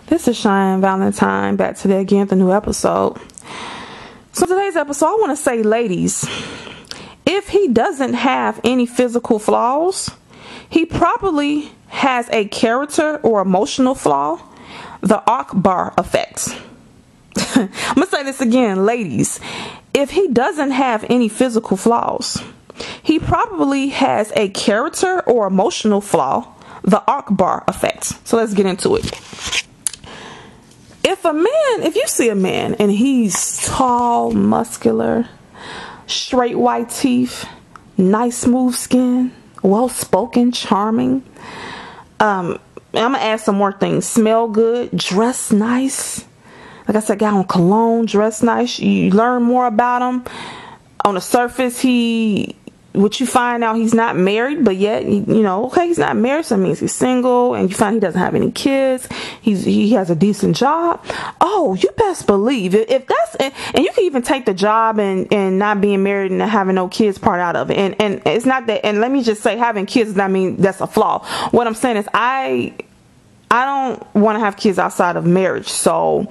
This is Cheyenne Valentine, back today again with a new episode. So today's episode, I want to say, ladies, if he doesn't have any physical flaws, he probably has a character or emotional flaw, the Akbar effect. I'm going to say this again, ladies. If he doesn't have any physical flaws, he probably has a character or emotional flaw, the Akbar effect. So let's get into it. If you see a man and he's tall, muscular, straight white teeth, nice smooth skin, well-spoken, charming, I'm gonna add some more things. Smell good, dress nice. Like I said, got on cologne, dress nice. You learn more about him. On the surface, what you find out, he's not married, but yet, okay, he's not married, so that means he's single, and you find he doesn't have any kids, he has a decent job. Oh, you best believe, if that's, and you can even take the job and not being married and having no kids part out of it, and it's not that, and let me just say, having kids does not mean that's a flaw. What I'm saying is, I don't want to have kids outside of marriage, so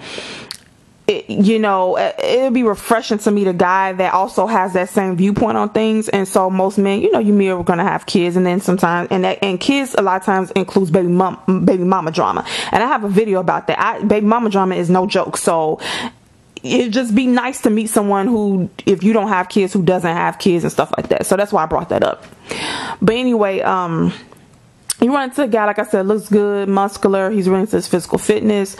it'll be refreshing to meet a guy that also has that same viewpoint on things. And so most men, you me are going to have kids, and then sometimes, and kids a lot of times includes baby mama drama. And I have a video about that. Baby mama drama is no joke. So it'd just be nice to meet someone who, if you don't have kids, who doesn't have kids and stuff like that. So that's why I brought that up. But anyway, you run into a guy, like I said, looks good, muscular. He's running into his physical fitness,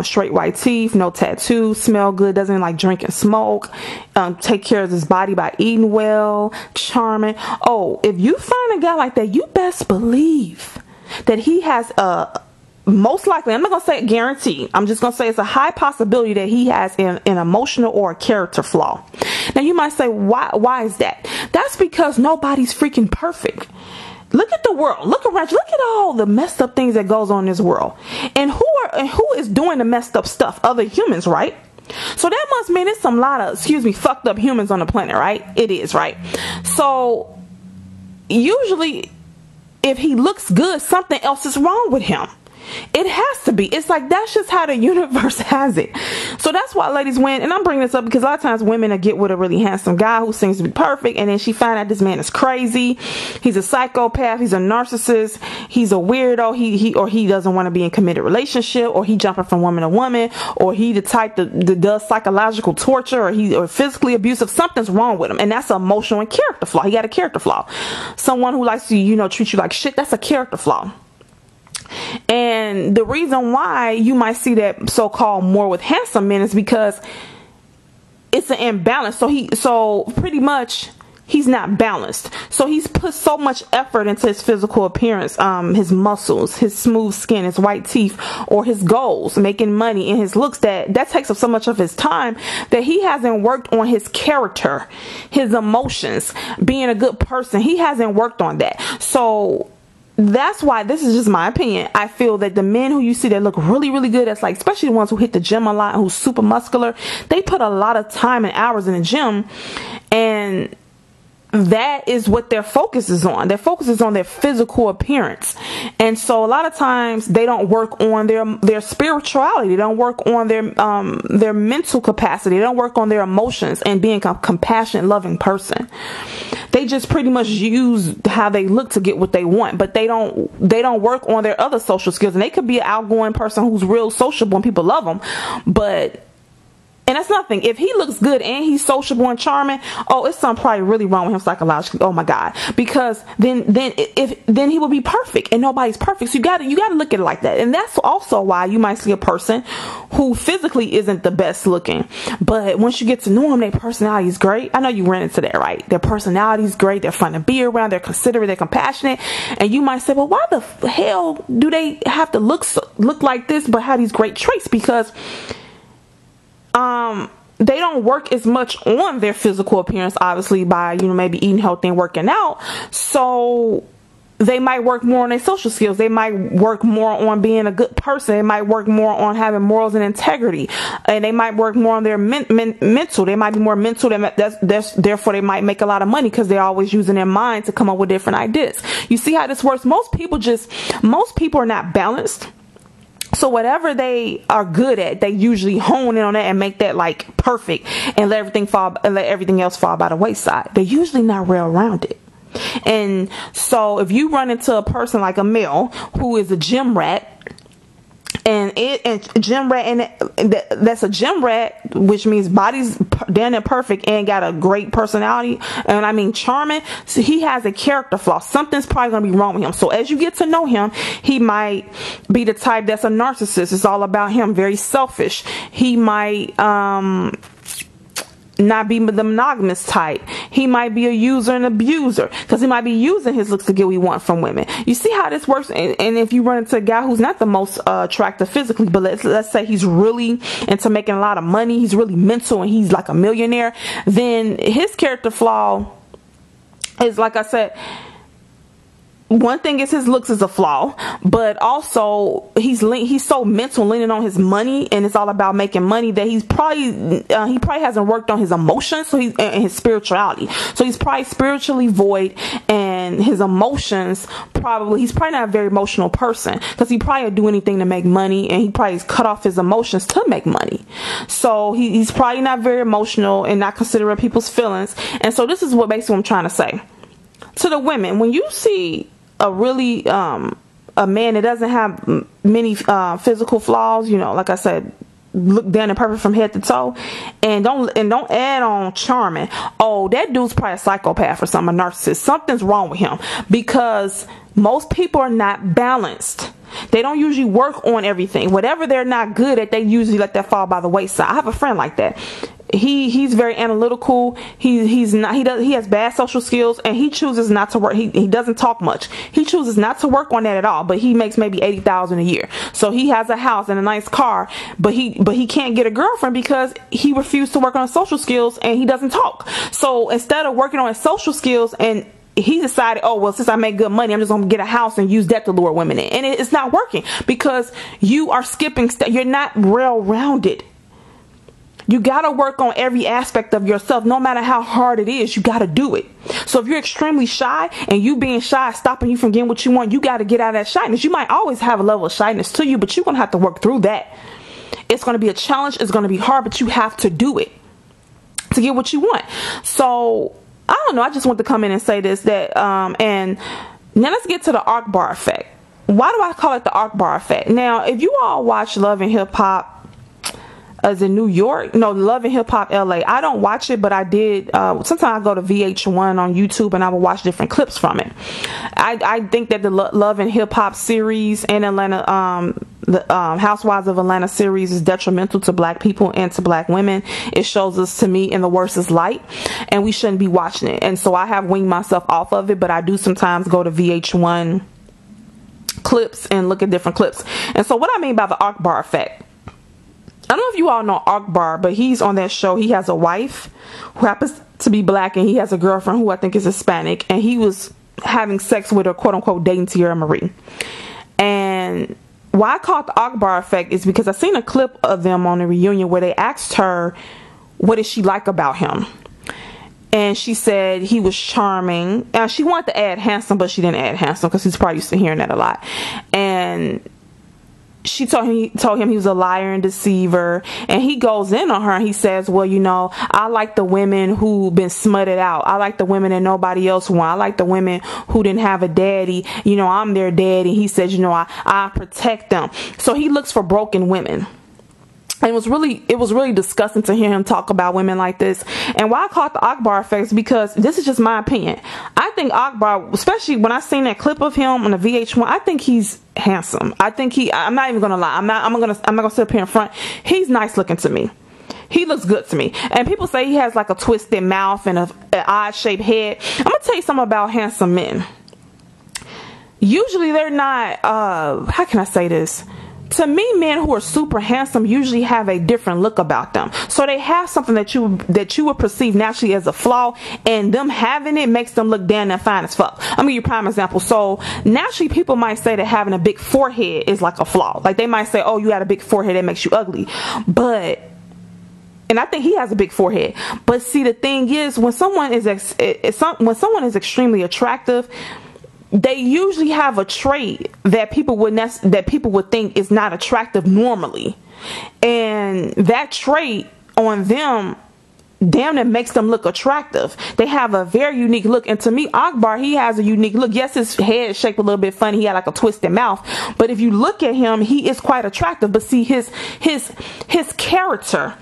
straight white teeth, no tattoos, smell good, doesn't like drink and smoke, take care of his body by eating well, charming. Oh, if you find a guy like that, you best believe that he has most likely, I'm not going to say guarantee, I'm just going to say it's a high possibility that he has an emotional or a character flaw. Now you might say, why is that? That's because nobody's freaking perfect. Look at the world. Look around you. Look at all the messed up things that goes on in this world. And who is doing the messed up stuff? Other humans, right? So that must mean there's some lot of, fucked up humans on the planet, right? It is, right? So usually if he looks good, something else is wrong with him. It has to be. It's like, that's just how the universe has it. So that's why ladies win. And I'm bringing this up because a lot of times women will get with a really handsome guy who seems to be perfect, and then she find out this man is crazy. He's a psychopath. He's a narcissist. He's a weirdo. He doesn't want to be in a committed relationship, or he jumping from woman to woman, or he the type that does psychological torture, or physically abusive. Something's wrong with him, and that's an emotional and character flaw. He got a character flaw. Someone who likes to treat you like shit, that's a character flaw. And the reason why you might see that so-called more with handsome men is because it's an imbalance. So pretty much he's not balanced. So he's put so much effort into his physical appearance, his muscles, his smooth skin, his white teeth, or his goals, making money, and his looks, that takes up so much of his time that he hasn't worked on his character, his emotions, being a good person. He hasn't worked on that. So that's why, this is just my opinion, I feel that the men who you see that look really, really good, that's like, especially the ones who hit the gym a lot, who's super muscular, they put a lot of time and hours in the gym, and that is what their focus is on. Their focus is on their physical appearance. And so a lot of times they don't work on their spirituality. They don't work on their mental capacity. They don't work on their emotions and being a compassionate, loving person. They just pretty much use how they look to get what they want, but they don't work on their other social skills. And they could be an outgoing person who's real sociable and people love them, and that's nothing. If he looks good and he's sociable and charming, it's something probably really wrong with him psychologically. Oh my God. Because then he will be perfect, and nobody's perfect. So you gotta look at it like that. And that's also why you might see a person who physically isn't the best looking, but once you get to know them, their personality is great. I know you ran into that, right? Their personality is great. They're fun to be around. They're considerate. They're compassionate. And you might say, well, why the hell do they have to look like this but have these great traits? Because they don't work as much on their physical appearance, obviously, by, maybe eating healthy and working out. So they might work more on their social skills. They might work more on being a good person. They might work more on having morals and integrity. And they might work more on their mental. They might be more mental. Therefore, they might make a lot of money because they're always using their mind to come up with different ideas. You see how this works? Most people are not balanced. So whatever they are good at, they usually hone in on that and make that like perfect, and let everything else fall by the wayside. They're usually not well rounded. And so if you run into a person like a male who is a gym rat, that's a gym rat, which means body's damn near perfect and got a great personality, and I mean charming, so he has a character flaw. Something's probably going to be wrong with him. So as you get to know him, he might be the type that's a narcissist. It's all about him, very selfish. He might not be the monogamous type. He might be a user and abuser, because he might be using his looks to get what he wants from women. You see how this works? And if you run into a guy who's not the most attractive physically, but let's say he's really into making a lot of money, he's really mental, and he's like a millionaire, then his character flaw is, like I said, one thing is his looks is a flaw, but also he's so mental, leaning on his money, and it's all about making money, that he probably hasn't worked on his emotions, so and his spirituality. So he's probably spiritually void, and his emotions he's probably not a very emotional person, because he probably would do anything to make money, and he probably has cut off his emotions to make money. So he's probably not very emotional and not considerate of people's feelings. And so this is what basically I'm trying to say to the women: when you see a really a man that doesn't have many physical flaws, like I said, look down and perfect from head to toe, and don't add on charming, oh, that dude's probably a psychopath or something, a narcissist. Something's wrong with him, because most people are not balanced. They don't usually work on everything. Whatever they're not good at, they usually let that fall by the wayside. I have a friend like that. He's very analytical. He has bad social skills, and he chooses not to work. He doesn't talk much. He chooses not to work on that at all. But he makes maybe $80,000 a year. So he has a house and a nice car, but he can't get a girlfriend because he refused to work on his social skills, and he doesn't talk. So instead of working on his social skills, and he decided, oh, well, since I make good money, I'm just going to get a house and use that to lure women in. And it's not working, because you are skipping you're not well-rounded. You got to work on every aspect of yourself, no matter how hard it is. You got to do it. So if you're extremely shy, and you being shy is stopping you from getting what you want, you got to get out of that shyness. You might always have a level of shyness to you, but you're going to have to work through that. It's going to be a challenge. It's going to be hard, but you have to do it to get what you want. So I don't know. I just want to come in and say this, and now let's get to the Akbar effect. Why do I call it the Akbar effect? Now, if you all watch Love and Hip Hop, as in New York, no, Love and Hip Hop LA, I don't watch it, but I did. Sometimes I go to VH1 on YouTube, and I will watch different clips from it. I think that the Love and Hip Hop series and Atlanta, the Housewives of Atlanta series is detrimental to black people and to black women. It shows us, to me, in the worstest light, and we shouldn't be watching it. And so I have weaned myself off of it, but I do sometimes go to VH1 clips and look at different clips. And so what I mean by the Akbar effect, I don't know if you all know Akbar, but he's on that show. He has a wife who happens to be black, and he has a girlfriend who I think is Hispanic, and he was having sex with her, quote unquote, dating Tierra Marie. And why I call it the Akbar effect is because I seen a clip of them on a reunion where they asked her, what did she like about him? And she said he was charming. She wanted to add handsome, but she didn't add handsome, because he's probably used to hearing that a lot. And she told him he was a liar and deceiver, and he goes in on her, and he says, well, I like the women who been smutted out. I like the women that nobody else want. I like the women who didn't have a daddy. I'm their daddy. He says, I protect them. So he looks for broken women. And it was really disgusting to hear him talk about women like this. And why I call it the Akbar effect is because this is just my opinion. I think Akbar, especially when I seen that clip of him on the VH1, I think he's handsome. I think I'm not even gonna lie. I'm not gonna sit up here in front. He's nice looking to me. He looks good to me. And people say he has like a twisted mouth and an odd shaped head. I'm gonna tell you something about handsome men. Usually they're not, how can I say this? To me, men who are super handsome usually have a different look about them. So they have something that you would perceive naturally as a flaw, and them having it makes them look damn and fine as fuck. I'm gonna give you a prime example. So naturally, people might say that having a big forehead is like a flaw. Like they might say, "Oh, you got a big forehead, that makes you ugly." And I think he has a big forehead. But see, the thing is, when someone is extremely attractive, they usually have a trait that people would think is not attractive normally, and that trait on them damn it makes them look attractive. They have a very unique look, and to me, Akbar, he has a unique look. Yes, his head is shaped a little bit funny, he had like a twisted mouth, but if you look at him, he is quite attractive. But see, his character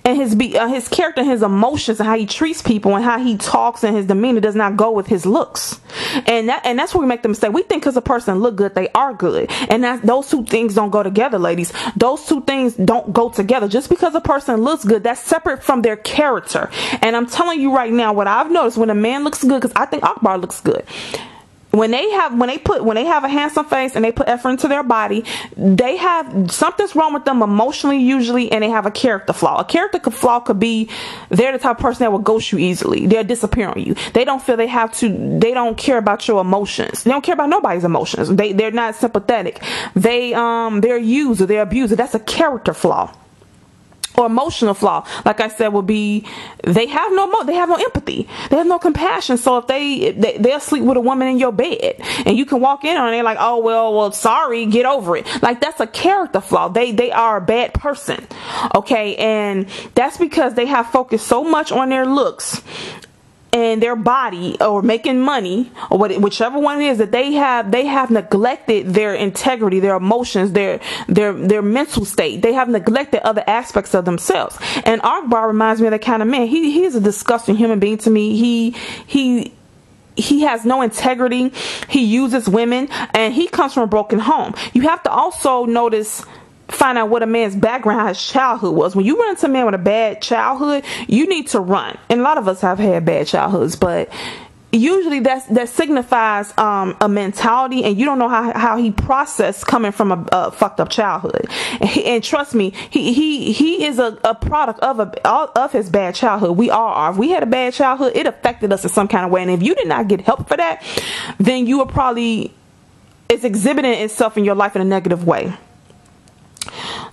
and his character and his emotions and how he treats people and how he talks and his demeanor does not go with his looks. And that's where we make the mistake. We think because a person look good, they are good. And those two things don't go together, ladies. Those two things don't go together. Just because a person looks good, that's separate from their character. And I'm telling you right now, what I've noticed when a man looks good, because I think Akbar looks good, when they have a handsome face and they put effort into their body, they have something's wrong with them emotionally usually, and they have a character flaw. A character flaw could be they're the type of person that will ghost you easily. They'll disappear on you. They don't feel they don't care about your emotions. They don't care about nobody's emotions. They're not sympathetic. They're used or they're abused. That's a character flaw. Or emotional flaw, like I said, would be they have no empathy, they have no compassion. So if they'll sleep with a woman in your bed and you can walk in on it, they're like, oh well sorry, get over it. Like, that's a character flaw. They are a bad person, okay? And that's because they have focused so much on their looks and their body or making money or whichever one it is, that they have neglected their integrity, their emotions, their mental state. They have neglected other aspects of themselves. And Akbar reminds me of that kind of man. He's a disgusting human being to me. He has no integrity. He uses women, and he comes from a broken home. You have to also find out what a man's background, how his childhood was. When you run into a man with a bad childhood, you need to run. And a lot of us have had bad childhoods, but usually that signifies a mentality, and you don't know how he processed coming from a fucked up childhood. And trust me, he is a product of his bad childhood. We all are. If we had a bad childhood, it affected us in some kind of way. And if you did not get help for that, then you are it's exhibiting itself in your life in a negative way.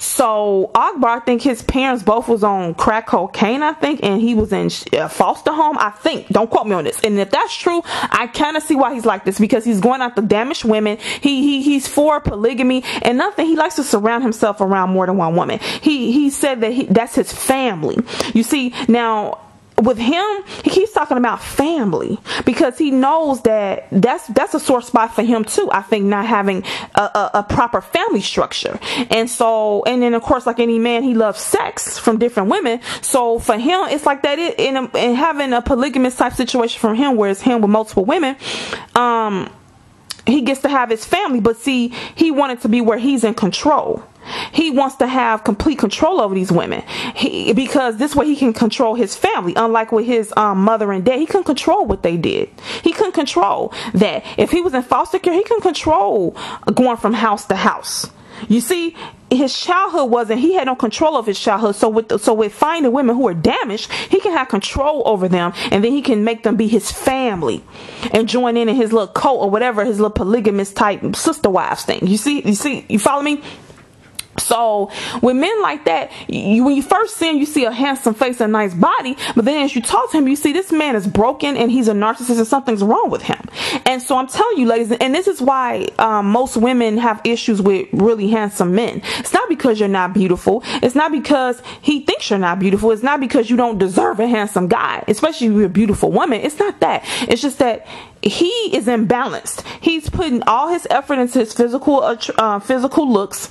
So Akbar, I think his parents both was on crack cocaine, I think, and he was in foster home, I think. Don't quote me on this. And if that's true, I kind of see why he's like this, because he's going after damaged women. He's for polygamy, and nothing. He likes to surround himself around more than one woman. He said that that's his family. You see, now with him, he keeps talking about family because he knows that's a sore spot for him too. I think not having a proper family structure. And then of course, like any man, he loves sex from different women. So for him, it's like that. In having a polygamous type situation from him, where it's him with multiple women, he gets to have his family, but see, he wanted to be where he's in control. He wants to have complete control over these women, because this way he can control his family. Unlike with his mother and dad, he couldn't control what they did. He couldn't control that. If he was in foster care, he couldn't control going from house to house. You see, his childhood he had no control of his childhood. So with finding women who are damaged, he can have control over them, and then he can make them be his family and join in his little cult or whatever, his little polygamous type sister wives thing. You follow me? So with men like that, when you first see him, you see a handsome face and a nice body, but then as you talk to him, you see this man is broken and he's a narcissist and something's wrong with him. And so I'm telling you, ladies, and this is why most women have issues with really handsome men. It's not because you're not beautiful. It's not because he thinks you're not beautiful. It's not because you don't deserve a handsome guy, especially if you're a beautiful woman. It's not that. It's just that he is imbalanced. He's putting all his effort into his physical looks,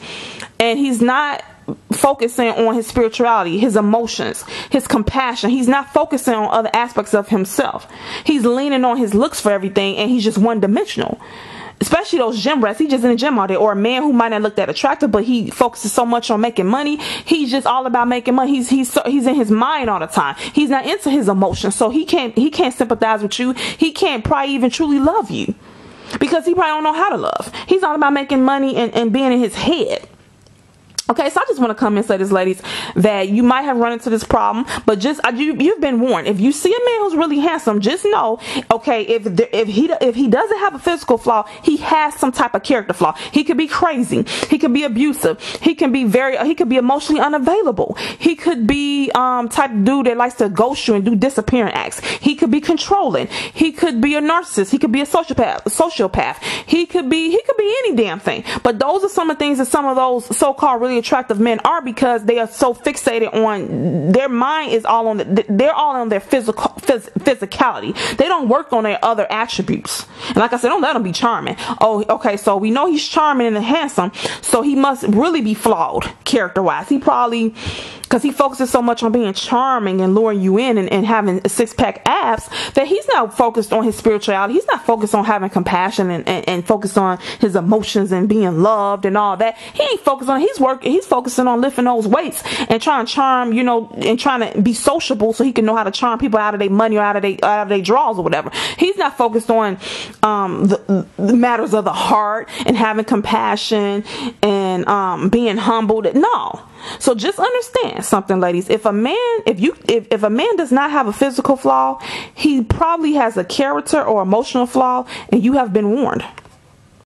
and he's not focusing on his spirituality, his emotions, his compassion. He's not focusing on other aspects of himself. He's leaning on his looks for everything, and he's just one-dimensional. Especially those gym rats. He's just in the gym all day. Or a man who might not look that attractive, but he focuses so much on making money. He's just all about making money. He's in his mind all the time. He's not into his emotions, so he can't sympathize with you. He can't probably even truly love you, because he probably don't know how to love. He's all about making money and being in his head. Okay, so I just want to come and say this, ladies, that you might have run into this problem, but just you've been warned. If you see a man who's really handsome, just know, okay, if he doesn't have a physical flaw, he has some type of character flaw. He could be crazy. He could be abusive. He can be he could be emotionally unavailable. He could be type of dude that likes to ghost you and do disappearing acts. He could be controlling. He could be a narcissist. He could be a sociopath. He could be any damn thing. But those are some of the things that some of those so-called really attractive men are, because they are so fixated on their mind is all on they're all on their physicality. They don't work on their other attributes. And like I said, don't let them be charming. Oh, okay, so we know he's charming and handsome, so he must really be flawed character-wise. He probably, because he focuses so much on being charming and luring you in and having a six-pack abs, that he's not focused on his spirituality. He's not focused on having compassion and focused on his emotions and being loved and all that. He ain't focused on he's focusing on lifting those weights and trying to charm, and trying to be sociable so he can know how to charm people out of their money or out of their draws or whatever. He's not focused on the matters of the heart and having compassion and being humbled. No. So just understand something, ladies. If a man does not have a physical flaw, he probably has a character or emotional flaw, and you have been warned.